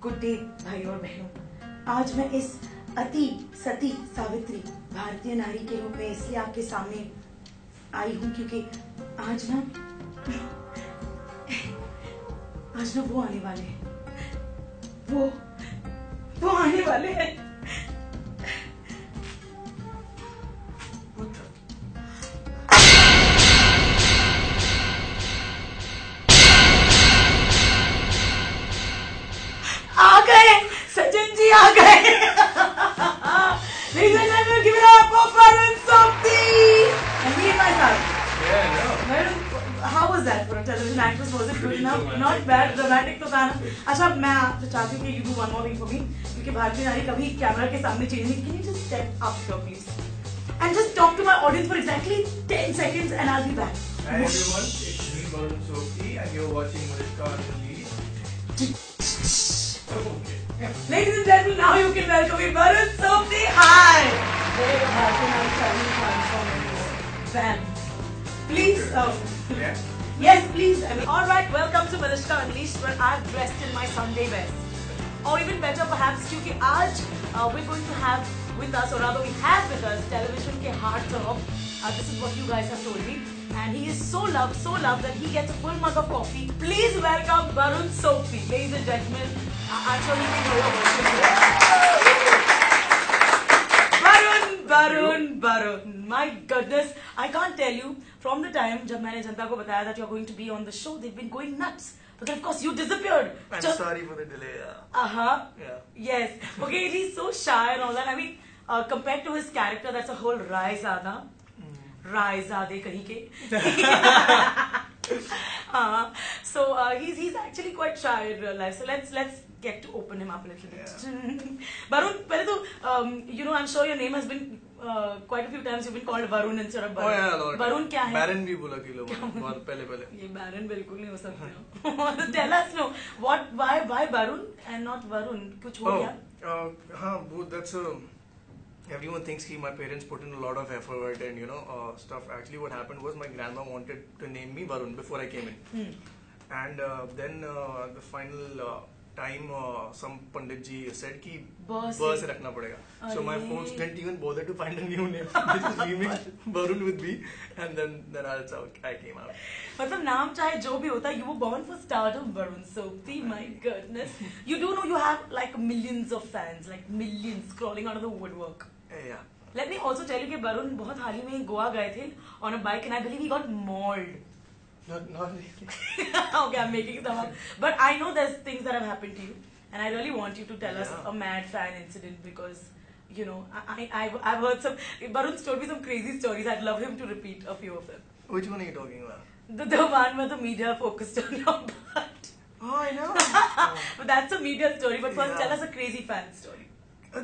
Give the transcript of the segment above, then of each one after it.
Good day भाई और बहनों, आज मैं इस अति सती सावित्री भारतीय नारी के रूप में इसलिए आपके सामने आई हूँ क्योंकि आज ना वो आने वाले हैं, वो आने वाले हैं। आ गए सचिन जी, आ गए। Ladies and gentlemen, give it up for Varun Sobti. And he is my son. Yeah, no. Varun, how was that for a television actress? Was it good enough? Not bad. Dramatic तो था ना। अच्छा, मैं आपसे चाहती हूँ कि you do one more thing for me, क्योंकि भारतीय नारी कभी कैमरा के सामने चेंज नहीं। Can you just step up here, please, and just talk to my audience for exactly 10 seconds, and I'll be back. Hi everyone, it's me Varun Sobti, and you're watching Malishka Unleashed. Okay. Ladies and gentlemen, now you can welcome me, Varun Sobti. Hi. Very good भारतीय नारी channel fan. Please, Yeah. yes, please. All right, welcome to Malishka Unleashed, where I'm dressed in my Sunday best, or even better, perhaps, क्योंकि आज we're going to have with us, or rather, we have with us, television ke heartthrob. This is what you guys have told me, and he is so loved that he gets a full mug of coffee. Please welcome Varun Sobti, ladies and gentlemen. I'm sure he can know your voice. Varun. My goodness, I can't tell you. From the time जब मैंने जनता को बताया that you're going to be on the show, they've been going nuts. But then of course you disappeared. I'm sorry for the delay. Yeah. Yes. Okay, he's so shy and all that. I mean, compared to his character, that's a whole Raizada. Raizade kahi ke. So he's actually quite shy in real life. So let's get to open him up a little bit. Yeah. Varun, pehle to, I'm sure your name has been quite a few times. You've been called Varun instead of Varun. Oh yeah, Lord. Varun क्या है? Baron भी बोला कि लोगों ने बहुत पहले. ये Baron बिल्कुल नहीं हो सकता. Tell us, no, why Varun and not Varun? कुछ हो गया? That's everyone thinks my parents put in a lot of effort and stuff. Actually, what happened was my grandma wanted to name me Varun before I came in, and then the final time some Pandit ji said कि बस रखना पड़ेगा. So my folks didn't even bother to find a new name. They just remixed Varun with me, and then that's how I came out. मतलब नाम चाहे जो भी होता, you were born for stardom, Varun Sobti. My goodness, you do know you have like millions of fans, like millions crawling out of the woodwork. Yeah. Let me also tell you कि Varun बहुत हाल ही में गोवा गए थे on a bike, and I believe he got mauled. Not really. Okay, I'm making stuff up. But I know there's things that have happened to you, and I really want you to tell us a mad fan incident, because I've heard some. Varun's told me some crazy stories. I'd love him to repeat a few of them. Which one are you talking about? The one where the media focused on your butt. Oh, I know. But that's a media story. But first, tell us a crazy fan story.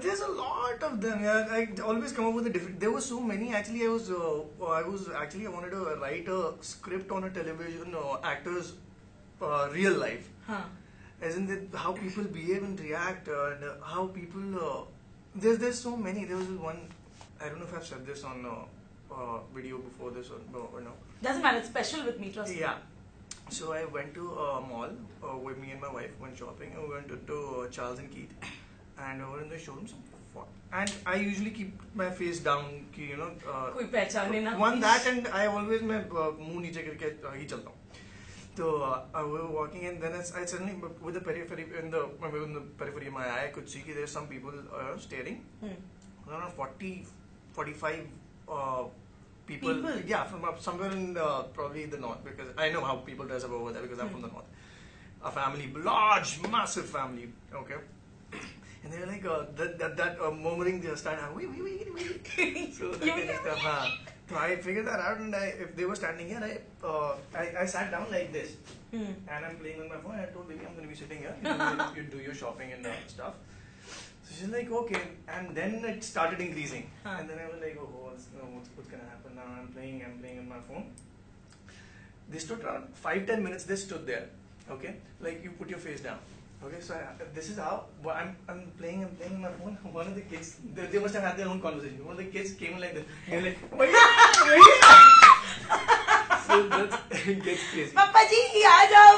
There's a lot of them. Yeah, I always come up with a different. There were so many. Actually, I wanted to write a script on a television actor's real life. Huh. As in how people behave and react, and how people. There's so many. There was one. I don't know if I've said this on video before this or no. Doesn't matter. It's special with me. Trust me. Yeah. So I went to a mall with me and my wife went shopping, and we went to Charles and Keith. And over in the showroom, and I usually keep my face down, कोई पहचाने ना. One that, and I always मैं मुंह नीचे करके ही चलता हूँ. So we were walking, and then I suddenly with the periphery in the periphery of my eye, I could see that there's some people staring. Around 40, 45 people. Yeah, from somewhere in probably the north, because I know how people dress up over there because I'm from the north. A family, large, massive family. Okay. And they're like that murmuring their stand. Wait. So that kind of stuff. So I figured that out, and if they were standing here, I sat down like this, and I'm playing on my phone. And I told baby I'm going to be sitting here. You do your shopping and stuff. So she's like, okay, and then it started increasing, and then I was like, what's going to happen now? I'm playing on my phone. They stood around 5-10 minutes. They stood there, okay, like you put your face down. Okay, so this is how I'm playing on my phone. One of the kids, they must have had their own conversation. One of the kids came like this. They were like, it gets crazy. Papa ji, aa jao.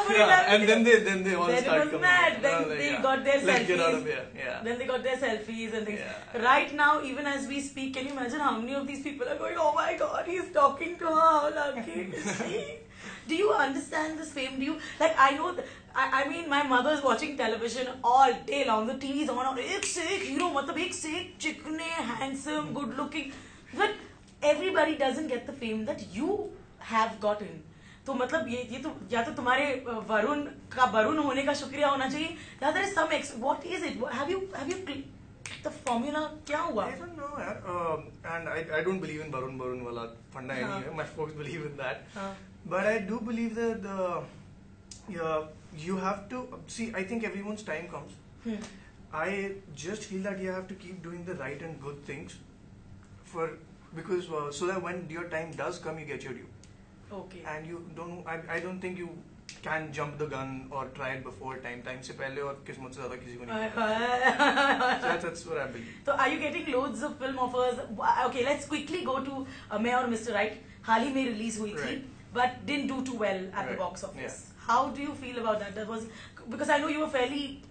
And then they all then start it was coming. mad. Then Like, they got their Let's selfies. get out of here. Yeah. Then they got their selfies and things. Yeah. Right now, even as we speak, can you imagine how many of these people are going, oh my god, he's talking to her, how lucky is she? Do you understand this fame? Do you, like, I know, I mean, my mother's watching television all day long. The TV's on, और एक से एक hero, मतलब एक से एक चिकने, handsome, good looking. But everybody doesn't get the fame that you have gotten. तो मतलब ये तो या तो तुम्हारे वरुण का वरुण होने का शुक्रिया होना चाहिए या there is some what is it, have you the formula क्या हुआ? I don't know यार, and I don't believe in Varun वाला फंडा anyway. My folks believe in that, but I do believe that you have to see. I think everyone's time comes. I just feel that you have to keep doing the right and good things because so that when your time does come, you get your due. Okay. And you don't. I don't think you can jump the gun or try it before time से पहले और किस्मत से ज़्यादा किसी को नहीं. So that's what I believe. So are you getting loads of film offers? Okay, let's quickly go to मैं और Mr. Right. हाल ही में release हुई थी, but didn't do too well at the box office. Yeah. How do you feel about that? That was because I know you were fairly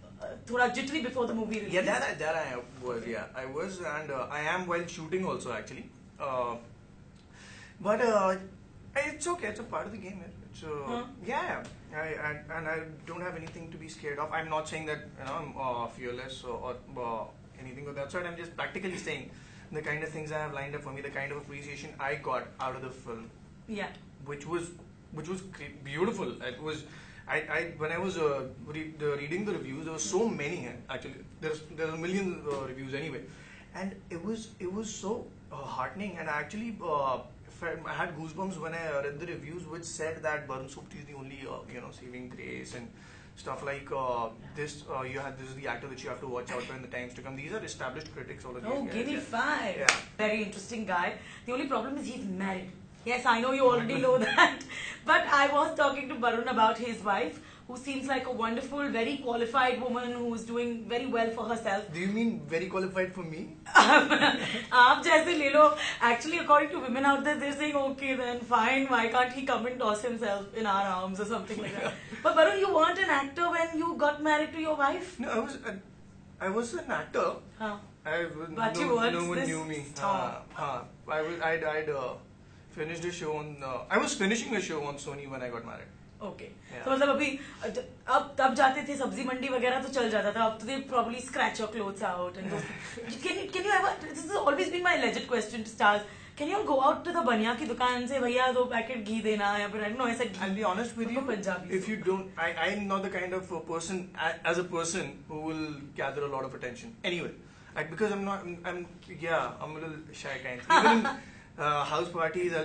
थोड़ा jittery before the movie release. Yeah, that I was. Yeah, I was, and I am while shooting also actually. But it's okay. It's a part of the game. So yeah, I don't have anything to be scared of. I'm not saying that I'm fearless or anything of that sort. I'm just practically saying the kind of things I have lined up for me, the kind of appreciation I got out of the film. Yeah. Which was beautiful. It was. When I was reading the reviews, there were so many. Actually, there's a million reviews anyway, and it was so heartening. And I actually I had goosebumps when I read the reviews, which said that Varun Sobti is the only saving grace and stuff like this. This is the actor that you have to watch out for in the times to come. These are established critics. All of these. Oh, give me 5. Yeah. Very interesting guy. The only problem is he's married. Yes, I know you already know that. But I was talking to Varun about his wife, who seems like a wonderful, very qualified woman who is doing very well for herself. Do you mean very qualified for me? आप जैसे ले लो. Actually, according to women out there, they're saying, okay, then fine. Why can't he come and toss himself in our arms or something like that? But Varun, you weren't an actor when you got married to your wife? No, I was an actor. But you weren't. No one knew me. I'd finished a show on. I was finishing a show on Sony when I got married. Okay. तो मतलब अभी अब तब जाते थे सब्जी मंडी वगैरह तो चल जाता था. अब तो they probably scratch your clothes out and those. Can you ever? This has always been my legit question to stars. Can you go out to the बनिया की दुकान से भैया 2 पैकेट घी देना या फिर I don't know ऐसा. I'll be honest with you. If you don't, I'm not the kind of person as a person who will gather a lot of attention. Anyway, because I'm a little shy kind. Even in house parties, I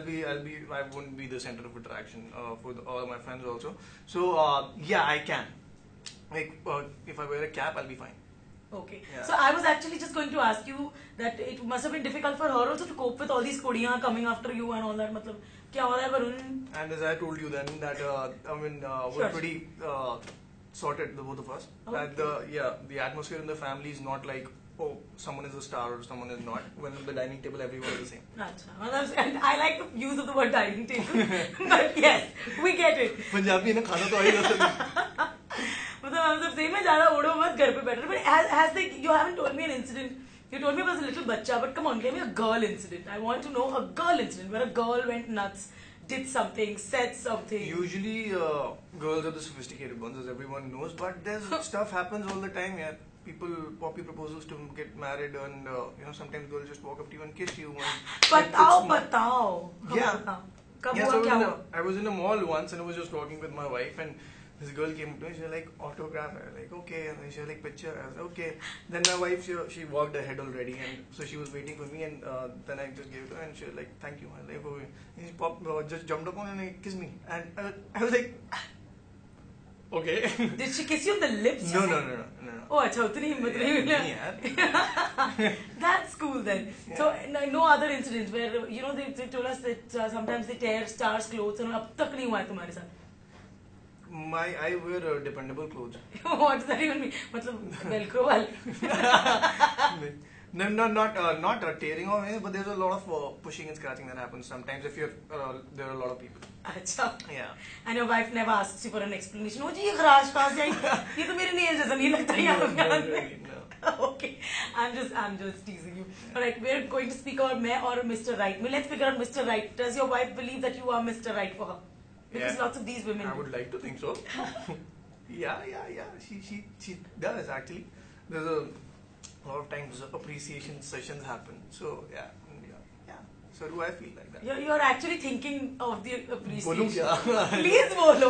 won't be the center of attraction for all of my friends also. So I can. Like if I wear a cap, I'll be fine. Okay. Yeah. So I was actually just going to ask you that it must have been difficult for her also to cope with all these kudiyan coming after you and all that. मतलब क्या हो रहा है Varun? And as I told you then that we're pretty sorted, the both of us. Okay. That the atmosphere in the family is not like, oh, someone is a star or someone is not. When at the dining table, everyone is the same. Achha. And I like the use of the word dining table. But yes, we get it. Punjabi na khana to aahi jata. मतलब हम सब same है, ज़्यादा उड़ो मत, घर पे बैठो. But you haven't told me an incident. You told me it was a little bachcha, but come on, give me a girl incident. I want to know a girl incident where a girl went nuts, did something, said something. Usually, girls are the sophisticated ones, as everyone knows. But there's stuff happens all the time. Yeah, people poppy proposals to get married, and sometimes girls just walk up to you and kiss you. Batao. Yeah. So I was in a mall once, and I was just talking with my wife, and this girl came up to me. She was like, autograph. I was like, okay. And then she was like, picture. I was like, okay. Then my wife, she walked ahead already, and so she was waiting for me. And then I just gave it to her, and she was like, thank you. I was like, okay. And she just jumped up on and kissed me, and I was like, okay. Did she kiss you on the lips? No. Oh, achha, utni himmat nahi. That's cool then. Yeah. So no other incidents where they told us that sometimes they tear stars' clothes and ab tak nahi hua hai tumhare sath. I wear dependable clothes. What does that even mean? मतलब velcro वाले. No, not tearing off, but there's a lot of pushing and scratching that happens sometimes if you're there are a lot of people. अच्छा. Yeah. And your wife never asks you for an explanation. Oh जी ये खराश कहाँ से आई? ये तो मेरे nail जैसा नहीं लगता यहाँ पे. No. Okay, I'm just teasing you. Alright, we're going to speak about मैं और Mr. Right. Let's figure out Mr. Right. Does your wife believe that you are Mr. Right for her? Because Yeah. lots of these women. I would like to think so. Yeah. She does actually. There's a lot of times appreciation sessions happen. So yeah. So do I feel like that? You're actually thinking of the appreciation. बोलूं क्या? Please बोलो.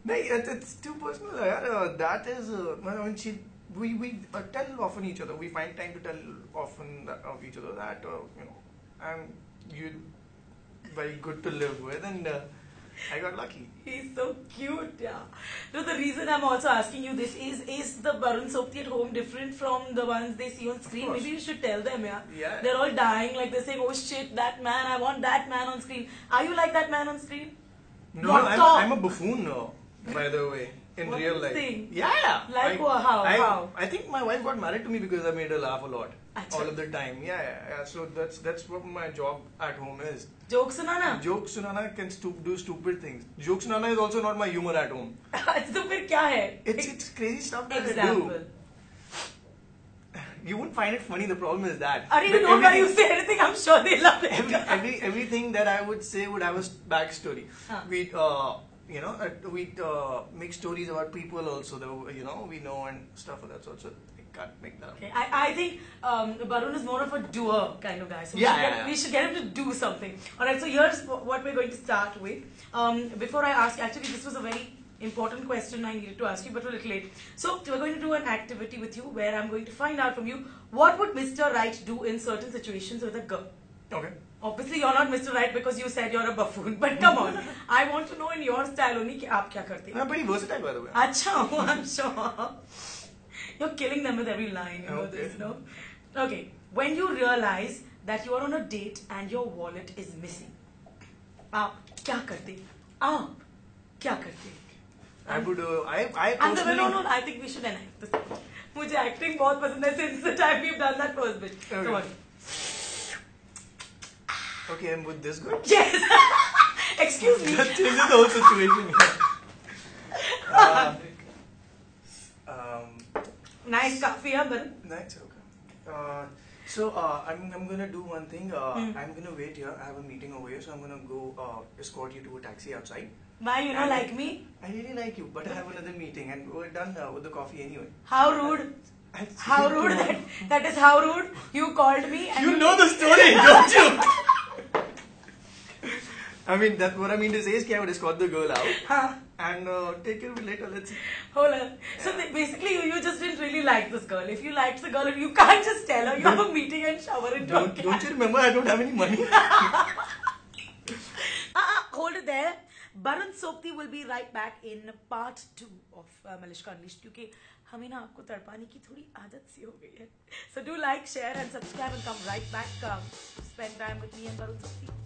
No, it's too personal. That is, I mean, we tell often each other. We find time to tell often of each other that you're very good to live with, and I got lucky. He's so cute, yeah. No, the reason I'm also asking you this is the Barun Sobti at home different from the ones they see on screen? Maybe you should tell them, yeah. Yeah. They're all dying, like they're saying, oh shit, that man, I want that man on screen. Are you like that man on screen? No, I'm a buffoon now, by the way, in What real do you life. think? Yeah. Like how? I think my wife got married to me because I made her laugh a lot. Achha. All of the time. Yeah. So that's what my job at home is. Joke sunana? Joke sunana can do stupid things. Joke sunana is also not my humor at home. तो फिर क्या है? It's crazy stuff that Example. I do. You wouldn't find it funny. The problem is that. Are you don't worry, you say anything, I'm sure they love it. Everything that I would say would have a backstory. Huh. We'd make stories about people also that we know and stuff of that sort. So I can't make that up. Okay, I think Barun is more of a doer kind of guy. So we should get him to do something. Alright, so here's what we're going to start with. Before I ask, actually this was a very important question I needed to ask you, but we're a little late. So we're going to do an activity with you where I'm going to find out from you what would Mr. Right do in certain situations with a girl. Okay. Obviously you're not Mr. Right because you said you're a buffoon, but come on. I want to know in your style only कि आप क्या करते हैं. I'm pretty versatile, by the way. अच्छा, I'm sure. You're killing them with every line, you know this, no? Okay, when you realize that you are on a date and your wallet is missing, आप क्या करते? आप क्या करते? I would. I personally. No, I think we should enact this. मुझे acting बहुत पसंद है since the time we've done that first bit. Okay. Come on. Okay, and would this good? Yes. Excuse me. That changes the whole situation. Nice coffee, huh, Barun? Nice, okay. So I'm gonna do one thing. I'm gonna wait here. I have a meeting over here, so I'm gonna go escort you to a taxi outside. Why you don't like me? I really like you, but I have another meeting, and we're done with the coffee anyway. How rude! How rude! That is how rude. You called me. And You know the story, don't you? I mean, that's what I mean to say is that I would escort the girl out Huh. and take care of it later. Let's see. Hold on. So basically, you just didn't really like this girl. If you liked the girl, you can't just tell her you have a meeting and shower and Don't you remember? I don't have any money. Hold it there. Barun Sobti will be right back in part 2 of Malishka Unleashed क्योंकि हमें ना आपको तड़पाने की थोड़ी आदत सी हो गई है. So do like, share and subscribe and come right back. Spend time with me and Barun Sobti.